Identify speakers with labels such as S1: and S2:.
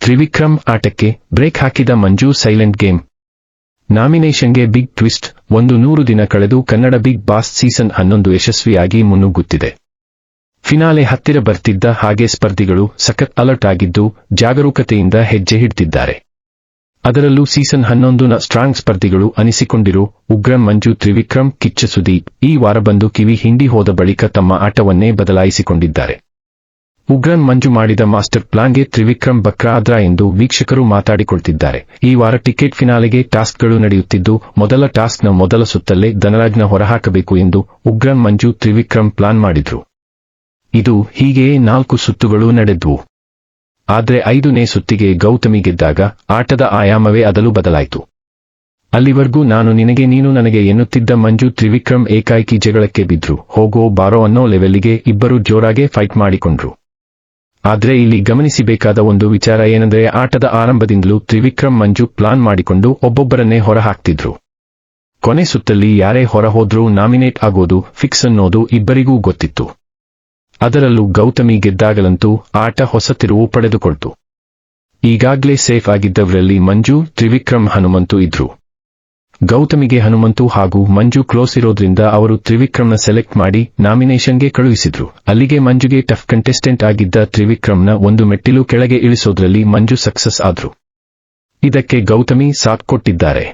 S1: ತ್ರಿವಿಕ್ರಮ್ ಆಟಕ್ಕೆ ಬ್ರೇಕ್ ಹಾಕಿದ Manju silent game. ನಾಮಿನೇಷನ್ಗೆ ಬಿಗ್ ಟ್ವಿಸ್ಟ್. 100 ದಿನ ಕಳೆದು ಕನ್ನಡ ಬಿಗ್ ಬಾಸ್ ಸೀಸನ್ 11 ಯಶಸ್ವಿಯಾಗಿ ಮುನ್ನುಗ್ಗುತ್ತಿದೆ. ಫಿನಾಲೆ ಹತ್ತಿರ ಬರ್ತಿದ್ದ ಹಾಗೆ ಸ್ಪರ್ಧಿಗಳು ಸಖತ್ ಅಲರ್ಟ್ ಆಗಿದ್ದು ಜಾಗರೂಕತೆಯಿಂದ ಹೆಜ್ಜೆ ಹಿಡ್ತಿದ್ದಾರೆ. ಅದರಲ್ಲೂ ಸೀಸನ್ 11ನ ಸ್ಟ್ರಾಂಗ್ ಸ್ಪರ್ಧಿಗಳು ಅನಿಸಿಕೊಂಡಿರೋ ಉಗ್ರ ಮಂಜು, ತ್ರಿವಿಕ್ರಮ್, ಕಿಚ್ಚ ಸುದೀಪ್ ಈ ವಾರ ಬಂದು ಕಿವಿ ಹಿಂಡಿ ಹೋದ ಬಳಿಕ ತಮ್ಮ ಆಟವನ್ನೇ ಬದಲಾಯಿಸಿಕೊಂಡಿದ್ದಾರೆ. ಉಗ್ರನ್ ಮಂಜು ಮಾಡಿದ ಮಾಸ್ಟರ್ ಪ್ಲಾನ್ಗೆ ತ್ರಿವಿಕ್ರಮ್ ಬಕ್ರ ಆದ್ರ ಎಂದು ವೀಕ್ಷಕರು ಮಾತಾಡಿಕೊಳ್ತಿದ್ದಾರೆ. ಈ ವಾರ ಟಿಕೆಟ್ ಫಿನಾಲೆಗೆ ಟಾಸ್ಕ್ಗಳು ನಡೆಯುತ್ತಿದ್ದು, ಮೊದಲ ಟಾಸ್ಕ್ನ ಮೊದಲ ಸುತ್ತಲ್ಲೇ ಧನರಾಜ್ನ ಹೊರಹಾಕಬೇಕು ಎಂದು ಉಗ್ರನ್ ಮಂಜು, ತ್ರಿವಿಕ್ರಮ್ ಪ್ಲಾನ್ ಮಾಡಿದ್ರು. ಇದು ಹೀಗೆಯೇ 4 ಸುತ್ತುಗಳು ನಡೆದ್ವು. ಆದ್ರೆ 5ನೇ ಸುತ್ತಿಗೆ ಗೌತಮಿ ಗೆದ್ದಾಗ ಆಟದ ಆಯಾಮವೇ ಅದಲು ಬದಲಾಯಿತು. ಅಲ್ಲಿವರೆಗೂ ನಾನು ನಿನಗೆ ನೀನು ನನಗೆ ಎನ್ನುತ್ತಿದ್ದ ಮಂಜು, ತ್ರಿವಿಕ್ರಮ್ ಏಕಾಏಕಿ ಜಗಳಕ್ಕೆ ಬಿದ್ರು. ಹೋಗೋ ಬಾರೋ ಅನ್ನೋ ಲೆವೆಲ್ಲಿಗೆ ಇಬ್ಬರು ಜೋರಾಗೆ ಫೈಟ್ ಮಾಡಿಕೊಂಡ್ರು. ಆದ್ರೆ ಇಲ್ಲಿ ಗಮನಿಸಬೇಕಾದ ಒಂದು ವಿಚಾರ ಏನಂದ್ರೆ, ಆಟದ ಆರಂಭದಿಂದಲೂ ತ್ರಿವಿಕ್ರಮ್ ಮಂಜು ಪ್ಲಾನ್ ಮಾಡಿಕೊಂಡು ಒಬ್ಬೊಬ್ಬರನ್ನೇ ಹೊರ ಹಾಕ್ತಿದ್ರು. ಕೊನೆ ಸುತ್ತಲ್ಲಿ ಯಾರೇ ಹೊರ ಹೋದ್ರೂ ನಾಮಿನೇಟ್ ಆಗೋದು ಫಿಕ್ಸ್ ಅನ್ನೋದು ಇಬ್ಬರಿಗೂ ಗೊತ್ತಿತ್ತು. ಅದರಲ್ಲೂ ಗೌತಮಿ ಗೆದ್ದಾಗಲಂತೂ ಆಟ ಹೊಸ ತಿರುವು ಪಡೆದುಕೊಳ್ತು. ಈಗಾಗ್ಲೇ ಸೇಫ್ ಆಗಿದ್ದವರಲ್ಲಿ ಮಂಜು, ತ್ರಿವಿಕ್ರಮ್, ಹನುಮಂತು ಇದ್ರು. ಗೌತಮಿಗೆ ಹನುಮಂತು ಹಾಗೂ ಮಂಜು ಕ್ಲೋಸ್ ಇರೋದ್ರಿಂದ ಅವರು ತ್ರಿವಿಕ್ರಮ್ನ ಸೆಲೆಕ್ಟ್ ಮಾಡಿ ನಾಮಿನೇಷನ್ಗೆ ಕಳುಹಿಸಿದ್ರು. ಅಲ್ಲಿಗೆ ಮಂಜುಗೆ ಟಫ್ ಕಂಟೆಸ್ಟೆಂಟ್ ಆಗಿದ್ದ ತ್ರಿವಿಕ್ರಮ್ನ ಒಂದು ಮೆಟ್ಟಿಲು ಕೆಳಗೆ ಇಳಿಸೋದ್ರಲ್ಲಿ ಮಂಜು ಸಕ್ಸಸ್ ಆದ್ರು. ಇದಕ್ಕೆ ಗೌತಮಿ ಸಾಥ್ ಕೊಟ್ಟಿದ್ದಾರೆ.